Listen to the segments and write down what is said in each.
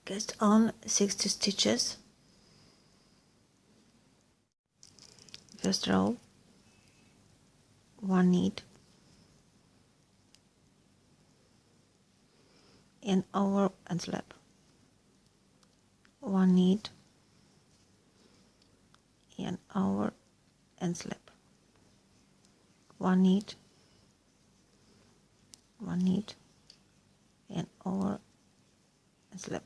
Cast on 60 stitches. First row, 1 knit and over and slip, 1 knit and over and slip, 1 knit, 1 knit and over and slip,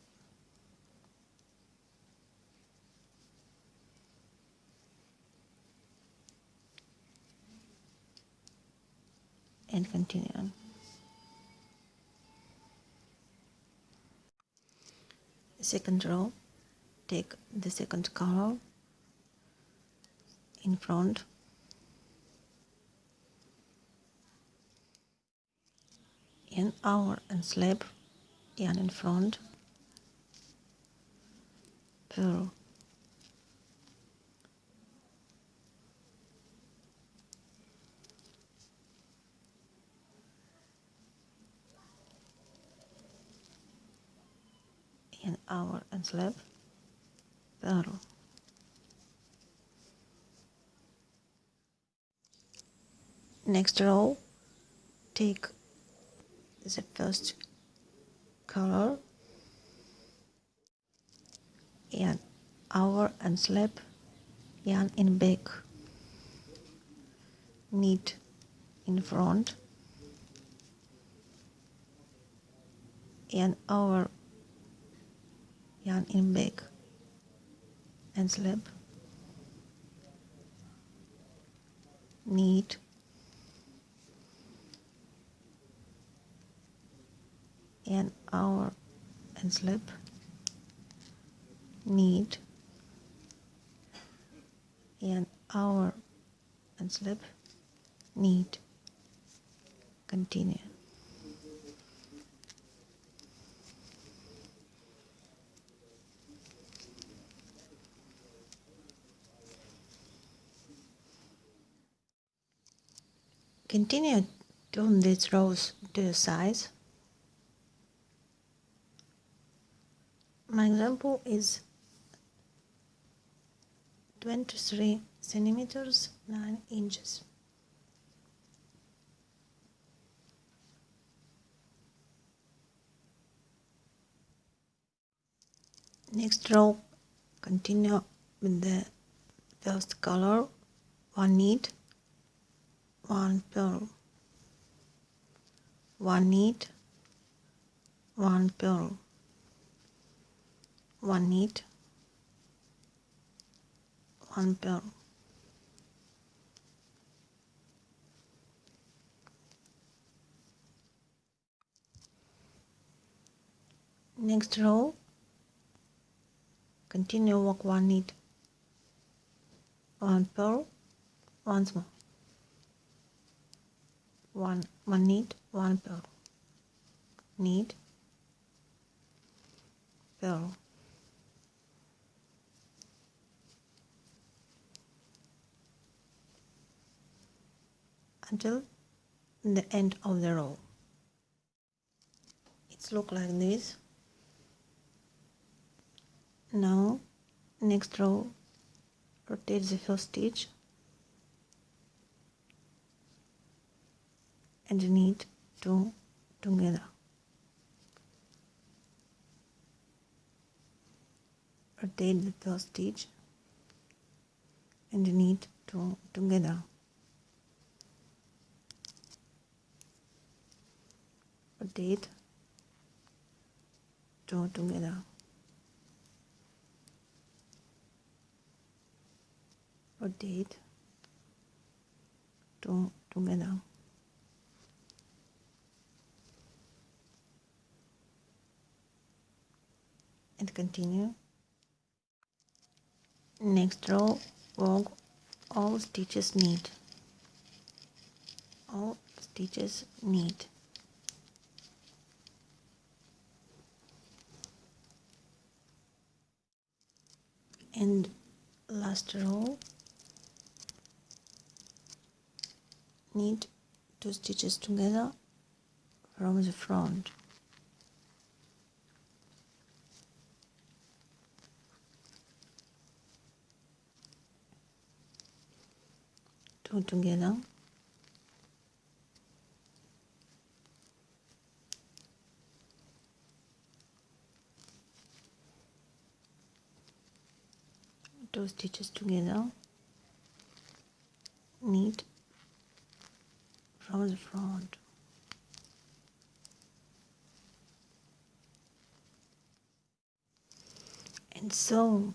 and continue on. Second row, take the second color in front and over and slip, yarn in front, purl, and over and slip, purl. Next row, take the first color and over and slip, yarn in back, knit in front and over, yarn in back and slip, knit and over and slip, knit and over and slip, knit, continue. Continue turn these rows to your size. My example is 23 centimeters 9 inches. Next row, continue with the first color, 1 knit, 1 purl, 1 knit, 1 purl, 1 knit, 1 purl. Next row, continue work 1 knit, 1 purl, once more, 1 knit, 1 purl, knit, purl, until the end of the row. It's look like this. Now next row, rotate the first stitch and knit 2 together. Rotate the first stitch and knit 2 together. Rotate 2 together. Rotate 2 together. And continue. Next row, work all stitches knit. All stitches knit. And last row, knit 2 stitches together from the front. two together. Two stitches together, knit from the front. And sew